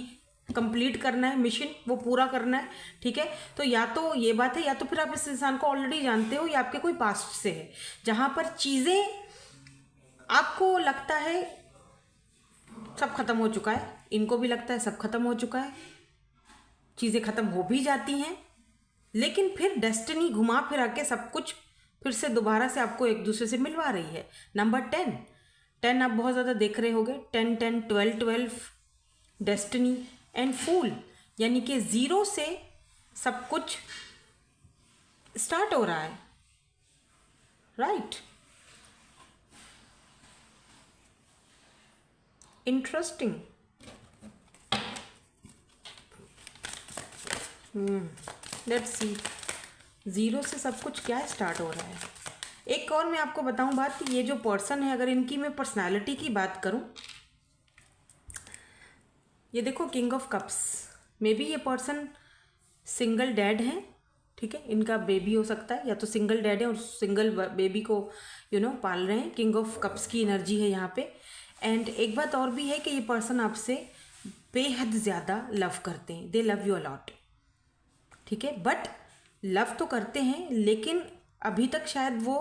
कंप्लीट करना है, मिशन वो पूरा करना है। ठीक है, तो या तो ये बात है, या तो फिर आप इस इंसान को ऑलरेडी जानते हो, या आपके कोई पास्ट से है जहाँ पर चीज़ें आपको लगता है सब खत्म हो चुका है, इनको भी लगता है सब खत्म हो चुका है, चीज़ें ख़त्म हो भी जाती हैं, लेकिन फिर डेस्टिनी घुमा फिरा के सब कुछ फिर से दोबारा से आपको एक दूसरे से मिलवा रही है। नंबर 10 आप बहुत ज़्यादा देख रहे होगे, 10 12 डेस्टिनी एंड फूल, यानी कि 0 से सब कुछ स्टार्ट हो रहा है, राइट। इंटरेस्टिंग। लेट्स सी, 0 से सब कुछ क्या स्टार्ट हो रहा है। एक और मैं आपको बताऊं बात कि ये जो पर्सन है, अगर इनकी मैं पर्सनालिटी की बात करूं, ये देखो king of cups, may be ये पर्सन सिंगल डैड है, ठीक है, इनका बेबी हो सकता है, या तो सिंगल डैड है और सिंगल बेबी को पाल रहे हैं। किंग ऑफ कप्स की एनर्जी है यहाँ पे। एंड एक बात और भी है कि ये पर्सन आपसे बेहद ज़्यादा लव करते हैं, दे लव यू अलॉट, ठीक है, बट लव तो करते हैं लेकिन अभी तक शायद वो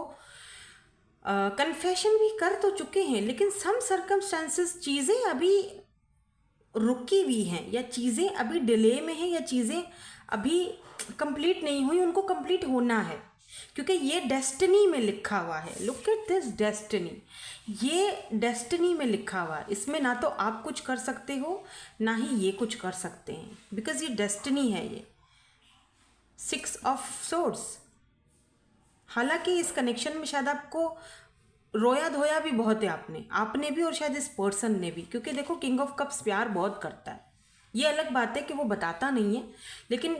कन्फेशन भी कर तो चुके हैं, लेकिन सम सर्कमस्टांसेस चीज़ें अभी रुकी हुई हैं, या चीज़ें अभी डिले में हैं, या चीज़ें अभी कंप्लीट नहीं हुई, उनको कंप्लीट होना है, क्योंकि ये डेस्टिनी में लिखा हुआ है। लुक एट दिस डेस्टिनी, ये डेस्टिनी में लिखा हुआ है। इसमें ना तो आप कुछ कर सकते हो, ना ही ये कुछ कर सकते हैं, बिकॉज ये डेस्टिनी है। ये 6 ऑफ सोर्ड्स, हालांकि इस कनेक्शन में शायद आपको रोया धोया भी बहुत है, आपने भी और शायद इस पर्सन ने भी, क्योंकि देखो किंग ऑफ कप्स प्यार बहुत करता है। ये अलग बात है कि वो बताता नहीं है, लेकिन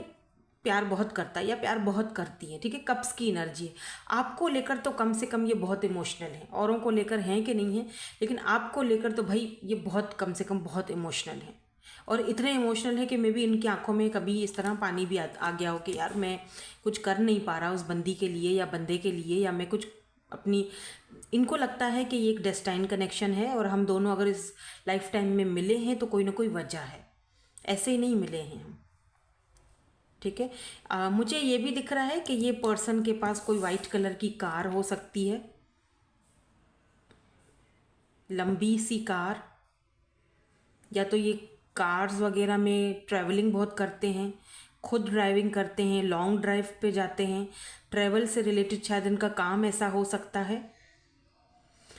प्यार बहुत करता है या प्यार बहुत करती है, ठीक है। कप्स की एनर्जी है, आपको लेकर तो कम से कम ये बहुत इमोशनल है, औरों को लेकर हैं कि नहीं है, लेकिन आपको लेकर तो भाई ये बहुत कम से कम बहुत इमोशनल है। और इतने इमोशनल है कि मे बी इनकी आंखों में कभी इस तरह पानी भी आ गया हो कि यार मैं कुछ कर नहीं पा रहा उस बंदी के लिए या बंदे के लिए, या मैं कुछ अपनी, इनको लगता है कि ये एक डेस्टाइन कनेक्शन है और हम दोनों अगर इस लाइफ टाइम में मिले हैं तो कोई ना कोई वजह है, ऐसे ही नहीं मिले हैं हम, ठीक है। मुझे ये भी दिख रहा है कि ये पर्सन के पास कोई वाइट कलर की कार हो सकती है, लंबी सी कार, या तो ये कार्स वगैरह में ट्रैवलिंग बहुत करते हैं, खुद ड्राइविंग करते हैं, लॉन्ग ड्राइव पे जाते हैं, ट्रैवल से रिलेटेड शायद इनका काम ऐसा हो सकता है।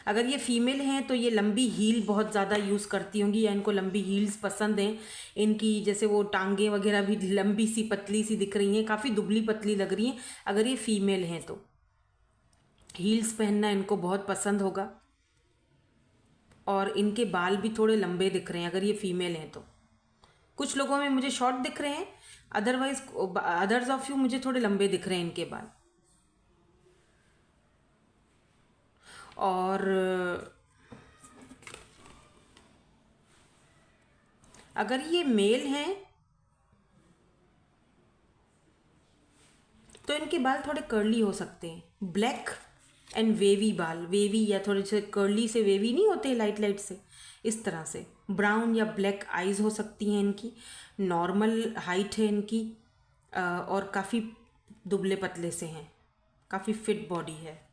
अगर ये फीमेल हैं तो ये लंबी हील बहुत ज़्यादा यूज़ करती होंगी, या इनको लंबी हील्स पसंद हैं इनकी, जैसे वो टांगे वगैरह भी लंबी सी पतली सी दिख रही हैं, काफ़ी दुबली पतली लग रही हैं। अगर ये फीमेल हैं तो हील्स पहनना इनको बहुत पसंद होगा, और इनके बाल भी थोड़े लंबे दिख रहे हैं अगर ये फीमेल हैं तो। कुछ लोगों में मुझे शॉर्ट दिख रहे हैं, अदरवाइज अदर्स ऑफ यू मुझे थोड़े लंबे दिख रहे हैं इनके बाल। और अगर ये मेल हैं तो इनके बाल थोड़े कर्ली हो सकते हैं, ब्लैक एंड वेवी बाल, वेवी या थोड़े से कर्ली से वेवी नहीं होते लाइट लाइट से, इस तरह से। ब्राउन या ब्लैक आइज़ हो सकती हैं इनकी, नॉर्मल हाइट है इनकी, और काफ़ी दुबले पतले से हैं, काफ़ी फिट बॉडी है।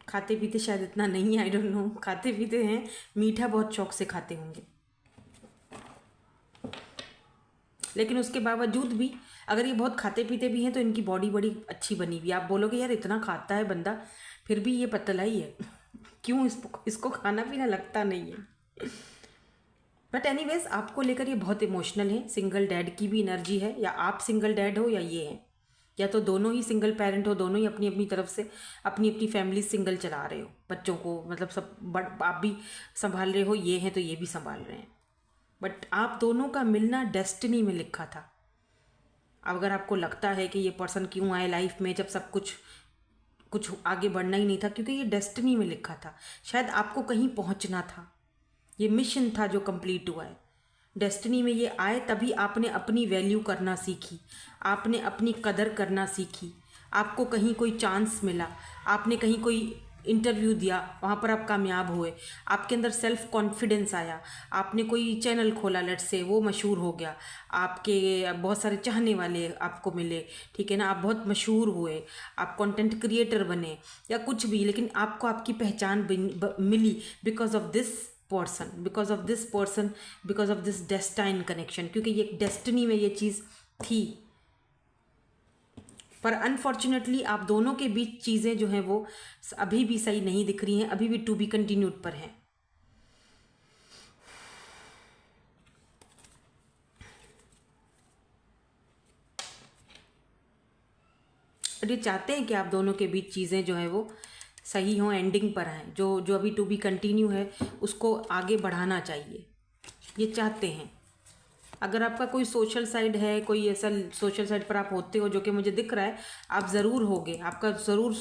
खाते पीते शायद इतना नहीं, आई डोंट नो, खाते पीते हैं, मीठा बहुत शौक से खाते होंगे, लेकिन उसके बावजूद भी अगर ये बहुत खाते पीते भी हैं तो इनकी बॉडी बड़ी अच्छी बनी हुई है। आप बोलोगे यार इतना खाता है बंदा फिर भी ये पतला ही है क्यों, इसको खाना पीना लगता नहीं है। बट एनीवेज आपको लेकर ये बहुत इमोशनल है। सिंगल डैड की भी एनर्जी है, या आप सिंगल डैड हो या ये है, या तो दोनों ही सिंगल पेरेंट हो, दोनों ही अपनी अपनी तरफ से अपनी अपनी फैमिली सिंगल चला रहे हो, बच्चों को मतलब सब आप भी संभाल रहे हो, ये हैं तो ये भी संभाल रहे हैं, बट आप दोनों का मिलना डेस्टिनी में लिखा था। अब अगर आपको लगता है कि ये पर्सन क्यों आए लाइफ में जब सब कुछ आगे बढ़ना ही नहीं था, क्योंकि ये डेस्टिनी में लिखा था, शायद आपको कहीं पहुंचना था, ये मिशन था जो कंप्लीट हुआ है। डेस्टिनी में ये आए तभी आपने अपनी वैल्यू करना सीखी, आपने अपनी कदर करना सीखी, आपको कहीं कोई चांस मिला, आपने कहीं कोई इंटरव्यू दिया, वहाँ पर आप कामयाब हुए, आपके अंदर सेल्फ कॉन्फिडेंस आया, आपने कोई चैनल खोला लेट से, वो मशहूर हो गया, आपके बहुत सारे चाहने वाले आपको मिले, ठीक है ना, आप बहुत मशहूर हुए, आप कंटेंट क्रिएटर बने या कुछ भी, लेकिन आपको आपकी पहचान मिली because of this person, because of this person, because of this destined connection, क्योंकि ये डेस्टिनी में ये चीज़ थी। पर अनफॉर्चुनेटली आप दोनों के बीच चीज़ें जो हैं वो अभी भी सही नहीं दिख रही हैं, अभी भी टू बी कंटिन्यूड पर हैं। ये चाहते हैं कि आप दोनों के बीच चीज़ें जो है वो सही हों, एंडिंग पर आएँ, जो अभी टू बी कंटिन्यू है उसको आगे बढ़ाना चाहिए, ये चाहते हैं। अगर आपका कोई सोशल साइड है, कोई ऐसा सोशल साइड पर आप होते हो जो कि मुझे दिख रहा है, आप ज़रूर होगे, आपका ज़रूर,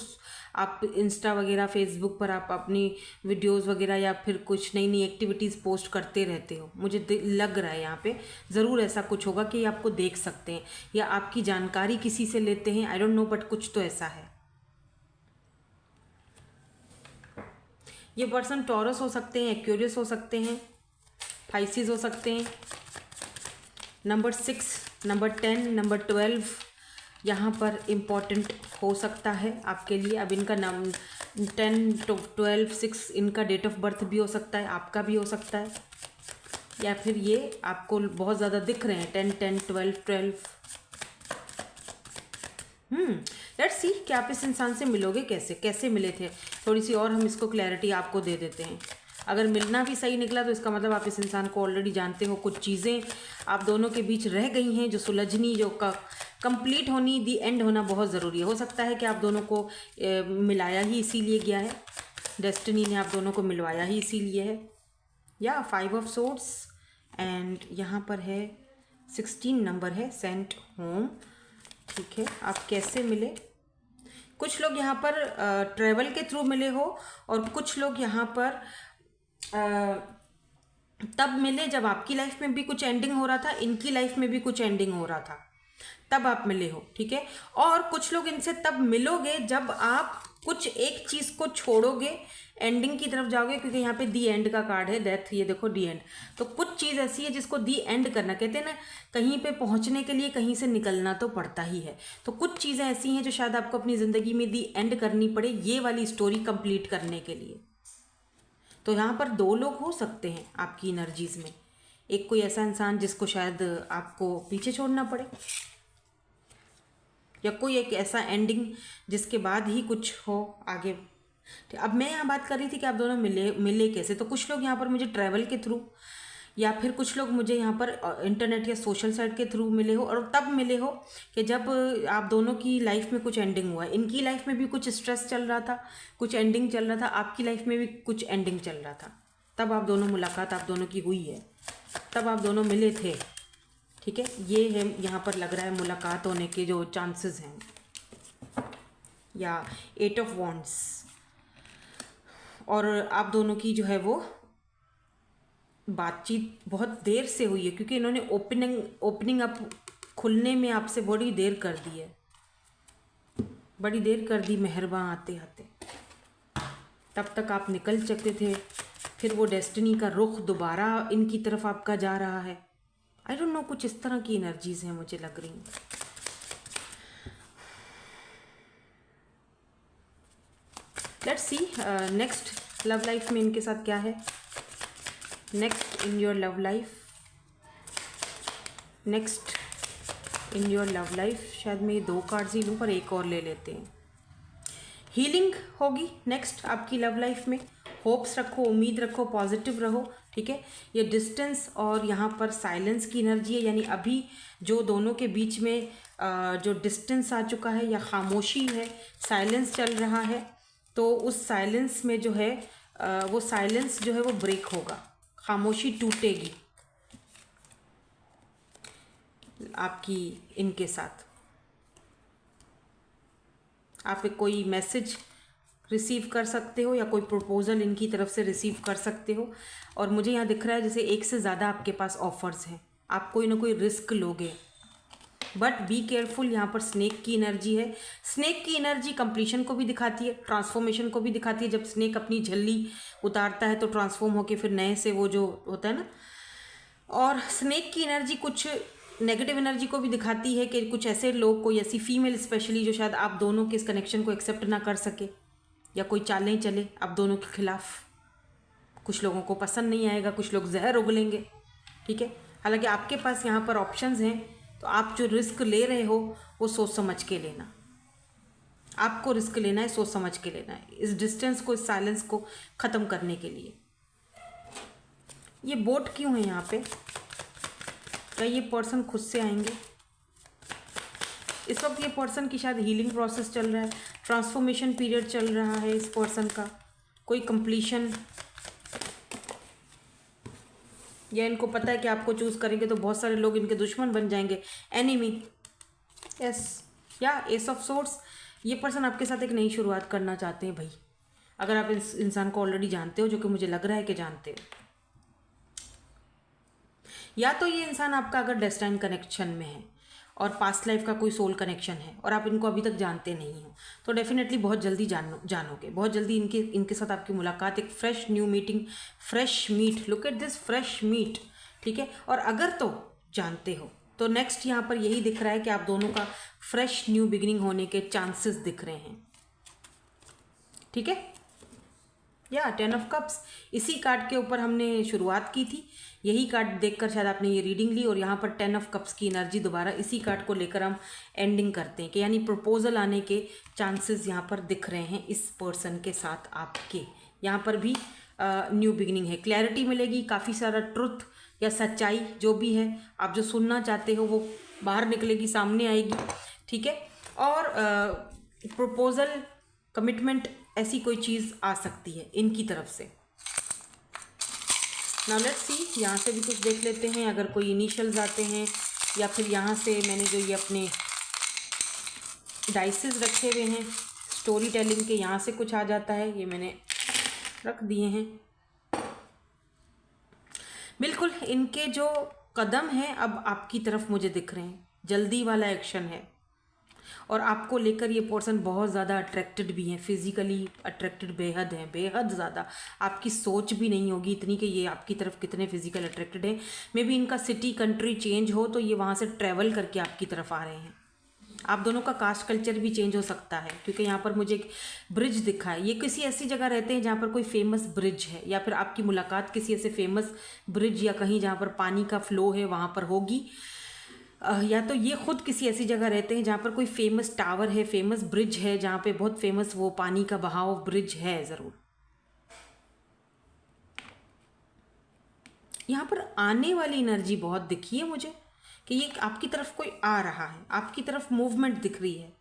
आप इंस्टा वगैरह फेसबुक पर आप अपनी वीडियोस वगैरह या फिर कुछ नई नई एक्टिविटीज़ पोस्ट करते रहते हो। मुझे लग रहा है यहाँ पे ज़रूर ऐसा कुछ होगा कि आपको देख सकते हैं या आपकी जानकारी किसी से लेते हैं, आई डोंट नो, बट कुछ तो ऐसा है। ये पर्सन टॉरस हो सकते हैं, एक्वेरियस हो सकते हैं, पाइसिस हो सकते हैं। नंबर 6, नंबर 10, नंबर 12 यहाँ पर इम्पॉर्टेंट हो सकता है आपके लिए। अब इनका नाम 10, 12, 6 इनका डेट ऑफ बर्थ भी हो सकता है, आपका भी हो सकता है, या फिर ये आपको बहुत ज़्यादा दिख रहे हैं 10, 10, 12, 12। लेट्स सी कि आप इस इंसान से मिलोगे कैसे, कैसे मिले थे। थोड़ी सी और हम इसको क्लैरिटी आपको दे देते हैं। अगर मिलना भी सही निकला तो इसका मतलब आप इस इंसान को ऑलरेडी जानते हो। कुछ चीज़ें आप दोनों के बीच रह गई हैं जो सुलझनी, जो कंप्लीट होनी, दी एंड होना बहुत ज़रूरी है। हो सकता है कि आप दोनों को मिलाया ही इसीलिए गया है, डेस्टिनी ने आप दोनों को मिलवाया ही इसीलिए है। या 5 ऑफ सोर्ड्स एंड यहाँ पर है 16 नंबर है, सेंट होम। ठीक है, आप कैसे मिले? कुछ लोग यहाँ पर ट्रैवल के थ्रू मिले हो और कुछ लोग यहाँ पर तब मिले जब आपकी लाइफ में भी कुछ एंडिंग हो रहा था, इनकी लाइफ में भी कुछ एंडिंग हो रहा था, तब आप मिले हो। ठीक है, और कुछ लोग इनसे तब मिलोगे जब आप कुछ एक चीज़ को छोड़ोगे, एंडिंग की तरफ जाओगे, क्योंकि यहाँ पे दी एंड का कार्ड है, डेथ, ये देखो दी एंड। तो कुछ चीज़ ऐसी है जिसको दी एंड करना कहते हैं ना, कहीं पे पहुँचने के लिए कहीं से निकलना तो पड़ता ही है। तो कुछ चीज़ें ऐसी हैं जो शायद आपको अपनी ज़िंदगी में दी एंड करनी पड़े ये वाली स्टोरी कंप्लीट करने के लिए। तो यहाँ पर 2 लोग हो सकते हैं आपकी एनर्जीज़ में। एक कोई ऐसा इंसान जिसको शायद आपको पीछे छोड़ना पड़े, या कोई एक ऐसा एंडिंग जिसके बाद ही कुछ हो आगे। अब मैं यहाँ बात कर रही थी कि आप दोनों मिले कैसे। तो कुछ लोग यहाँ पर मुझे ट्रैवल के थ्रू, या फिर कुछ लोग मुझे यहाँ पर इंटरनेट या सोशल साइट के थ्रू मिले हो, और तब मिले हो कि जब आप दोनों की लाइफ में कुछ एंडिंग हुआ है। इनकी लाइफ में भी कुछ स्ट्रेस चल रहा था, कुछ एंडिंग चल रहा था, आपकी लाइफ में भी कुछ एंडिंग चल रहा था, तब आप दोनों मुलाकात आप दोनों की हुई है, तब आप दोनों मिले थे। ठीक है, ये है यहाँ पर लग रहा है मुलाकात होने के जो चांसेस हैं। या 8 ऑफ वॉन्ड्स, और आप दोनों की जो है वो बातचीत बहुत देर से हुई है, क्योंकि इन्होंने ओपनिंग अप, खुलने में आपसे बड़ी देर कर दी है, बड़ी देर कर दी मेहरबान आते आते। तब तक आप निकल चुके थे, फिर वो डेस्टिनी का रुख दोबारा इनकी तरफ आपका जा रहा है। आई डोंट नो, कुछ इस तरह की एनर्जीज हैं मुझे लग रही हैं। Let's see next love life में इनके साथ क्या है। Next in your love life, next in your love life, शायद मैं ये 2 कार्ड्स ही लूँ पर एक और ले लेते हैं। हीलिंग होगी नेक्स्ट आपकी लव लाइफ में। होप्स रखो, उम्मीद रखो, पॉजिटिव रहो। ठीक है, ये डिस्टेंस और यहाँ पर साइलेंस की एनर्जी है, यानी अभी जो दोनों के बीच में जो डिस्टेंस आ चुका है या खामोशी है, साइलेंस चल रहा है, तो उस साइलेंस में जो है वो साइलेंस जो है वो ब्रेक होगा, खामोशी टूटेगी आपकी इनके साथ। आप कोई मैसेज रिसीव कर सकते हो या कोई प्रपोजल इनकी तरफ से रिसीव कर सकते हो, और मुझे यहाँ दिख रहा है जैसे एक से ज़्यादा आपके पास ऑफर्स हैं, आप कोई ना कोई रिस्क लोगे, बट बी केयरफुल। यहाँ पर स्नेक की एनर्जी है। स्नेक की एनर्जी कंप्लीशन को भी दिखाती है, ट्रांसफॉर्मेशन को भी दिखाती है। जब स्नेक अपनी झल्ली उतारता है तो ट्रांसफॉर्म होकर फिर नए से वो जो होता है ना, और स्नेक की एनर्जी कुछ नेगेटिव एनर्जी को भी दिखाती है कि कुछ ऐसे लोग, कोई ऐसी फीमेल स्पेशली जो शायद आप दोनों के इस कनेक्शन को एक्सेप्ट ना कर सके, या कोई चालें चले आप दोनों के खिलाफ। कुछ लोगों को पसंद नहीं आएगा, कुछ लोग जहर उगलेंगे। ठीक है, हालांकि आपके पास यहाँ पर ऑप्शंस हैं, तो आप जो रिस्क ले रहे हो वो सोच समझ के लेना। आपको रिस्क लेना है, सोच समझ के लेना है, इस डिस्टेंस को, इस साइलेंस को ख़त्म करने के लिए। ये बोट क्यों है यहाँ पे? क्या ये पर्सन खुद से आएंगे? इस वक्त ये पर्सन की शायद हीलिंग प्रोसेस चल रहा है, ट्रांसफॉर्मेशन पीरियड चल रहा है इस पर्सन का, कोई कंप्लीशन। या इनको पता है कि आपको चूज़ करेंगे तो बहुत सारे लोग इनके दुश्मन बन जाएंगे, एनिमी। यस, या एस ऑफ सोर्ड्स, ये पर्सन आपके साथ एक नई शुरुआत करना चाहते हैं भाई। अगर आप इस इंसान को ऑलरेडी जानते हो, जो कि मुझे लग रहा है कि जानते हो, या तो ये इंसान आपका अगर डेस्टाइन कनेक्शन में है और पास्ट लाइफ का कोई सोल कनेक्शन है और आप इनको अभी तक जानते नहीं हो, तो डेफिनेटली बहुत जल्दी जानोगे, बहुत जल्दी इनके साथ आपकी मुलाकात, एक fresh new meeting, fresh meat, look at this fresh meat, ठीक है। और अगर तो जानते हो तो नेक्स्ट यहाँ पर यही दिख रहा है कि आप दोनों का फ्रेश न्यू बिगिनिंग होने के चांसेस दिख रहे हैं, ठीक है। या 10 ऑफ कप्स, इसी कार्ड के ऊपर हमने शुरुआत की थी, यही कार्ड देखकर शायद आपने ये रीडिंग ली, और यहाँ पर 10 ऑफ कप्स की एनर्जी दोबारा इसी कार्ड को लेकर हम एंडिंग करते हैं कि यानी प्रपोजल आने के चांसेस यहाँ पर दिख रहे हैं इस पर्सन के साथ आपके। यहाँ पर भी न्यू बिगिनिंग है, क्लैरिटी मिलेगी, काफ़ी सारा ट्रुथ या सच्चाई जो भी है आप जो सुनना चाहते हो वो बाहर निकलेगी, सामने आएगी, ठीक है। और प्रपोजल, कमिटमेंट, ऐसी कोई चीज़ आ सकती है इनकी तरफ से। नाउ लेट्स सी, यहाँ से भी कुछ देख लेते हैं, अगर कोई इनिशियल्स आते हैं, या फिर यहाँ से मैंने जो ये अपने डाइसेस रखे हुए हैं स्टोरी टेलिंग के, यहाँ से कुछ आ जाता है, ये मैंने रख दिए हैं। बिल्कुल इनके जो कदम हैं अब आपकी तरफ मुझे दिख रहे हैं, जल्दी वाला एक्शन है, और आपको लेकर ये पर्सन बहुत ज़्यादा अट्रैक्टेड भी हैं, फिज़िकली अट्रैक्टेड बेहद हैं, बेहद ज़्यादा। आपकी सोच भी नहीं होगी इतनी कि ये आपकी तरफ कितने फिजिकल अट्रैक्टेड हैं। मे बी इनका सिटी कंट्री चेंज हो तो ये वहाँ से ट्रैवल करके आपकी तरफ आ रहे हैं। आप दोनों का कास्ट कल्चर भी चेंज हो सकता है, क्योंकि यहाँ पर मुझे एक ब्रिज दिखा है, ये किसी ऐसी जगह रहते हैं जहाँ पर कोई फेमस ब्रिज है, या फिर आपकी मुलाकात किसी ऐसे फेमस ब्रिज या कहीं जहाँ पर पानी का फ्लो है वहाँ पर होगी, या तो ये खुद किसी ऐसी जगह रहते हैं जहाँ पर कोई फेमस टावर है, फेमस ब्रिज है, जहाँ पे बहुत फेमस वो पानी का बहाव ब्रिज है ज़रूर। यहाँ पर आने वाली एनर्जी बहुत दिखी है मुझे कि ये आपकी तरफ कोई आ रहा है, आपकी तरफ मूवमेंट दिख रही है।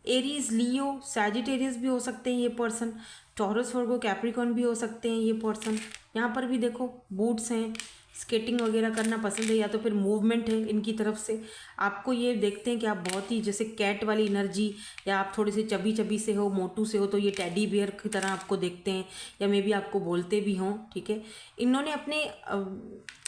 एरीज, लियो, सैजिटेरियस भी हो सकते हैं ये पर्सन, टॉरस, वर्गो, कैप्रिकॉर्न भी हो सकते हैं ये पर्सन। यहाँ पर भी देखो बूट्स हैं, स्केटिंग वगैरह करना पसंद है, या तो फिर मूवमेंट है इनकी तरफ से। आपको ये देखते हैं कि आप बहुत ही जैसे कैट वाली एनर्जी, या आप थोड़े से चबी चबी से हो, मोटू से हो, तो ये टेडी बियर की तरह आपको देखते हैं, या मे बी आपको बोलते भी हों, ठीक है। इन्होंने अपने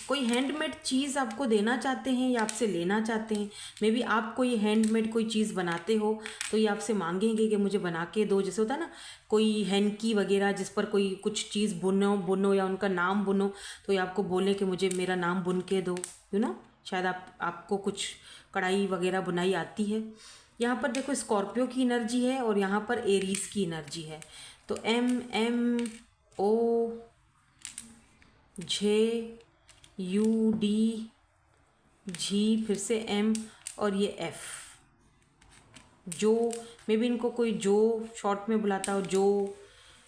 कोई हैंडमेड चीज़ आपको देना चाहते हैं या आपसे लेना चाहते हैं। मे बी आप कोई हैंडमेड कोई चीज़ बनाते हो तो ये आपसे मांगेंगे कि मुझे बना के दो, जैसे होता है ना कोई हैंकी वगैरह जिस पर कोई कुछ चीज़ बुनो या उनका नाम बुनो, तो ये आपको बोलें कि मुझे मेरा नाम बुन के दो, यू नो। शायद आपको कुछ कढ़ाई वगैरह बुनाई आती है। यहाँ पर देखो स्कॉर्पियो की एनर्जी है और यहाँ पर एरीज की एनर्जी है। तो MMOJ G, फिर से M और ये F, जो मे बी इनको कोई जो शॉर्ट में बुलाता हो, जो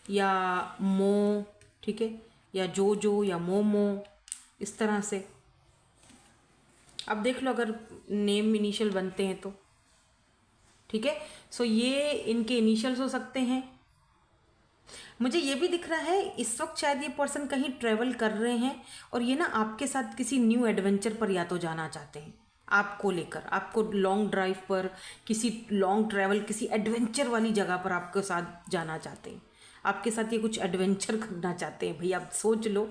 या मो, ठीक है, या जो या मोमो, इस तरह से अब देख लो अगर नेम इनिशियल बनते हैं तो, ठीक है। सो ये इनके इनिशियल्स हो सकते हैं। मुझे ये भी दिख रहा है इस वक्त शायद ये पर्सन कहीं ट्रैवल कर रहे हैं और ये ना आपके साथ किसी न्यू एडवेंचर पर या तो जाना चाहते हैं, आपको लेकर, आपको लॉन्ग ड्राइव पर, किसी लॉन्ग ट्रैवल, किसी एडवेंचर वाली जगह पर आपके साथ जाना चाहते हैं, आपके साथ ये कुछ एडवेंचर करना चाहते हैं। भाई आप सोच लो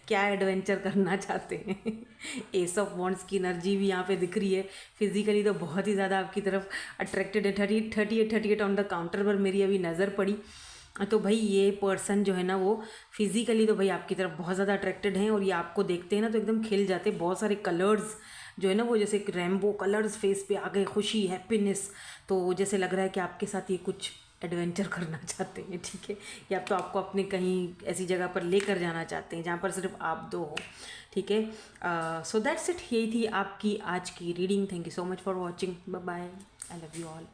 क्या एडवेंचर करना चाहते हैं। एस ऑफ वॉन्ड्स की एनर्जी भी यहाँ पे दिख रही है। फिजिकली तो बहुत ही ज़्यादा आपकी तरफ अट्रैक्टेड है। 38 ऑन द काउंटर पर मेरी अभी नज़र पड़ी। तो भाई ये पर्सन जो है ना वो फिज़िकली तो भाई आपकी तरफ बहुत ज़्यादा अट्रैक्टेड हैं और ये आपको देखते हैं ना तो एकदम खिल जाते हैं। बहुत सारे कलर्स जो है ना वो जैसे रेनबो कलर्स फेस पे आ गए, खुशी, हैप्पीनेस। तो जैसे लग रहा है कि आपके साथ ये कुछ एडवेंचर करना चाहते हैं, ठीक है, या तो आपको अपने कहीं ऐसी जगह पर लेकर जाना चाहते हैं जहाँ पर सिर्फ आप दो हो, ठीक है। सो दैट्स इट, यही थी आपकी आज की reading. Thank you so much for watching. Bye bye, I love you all.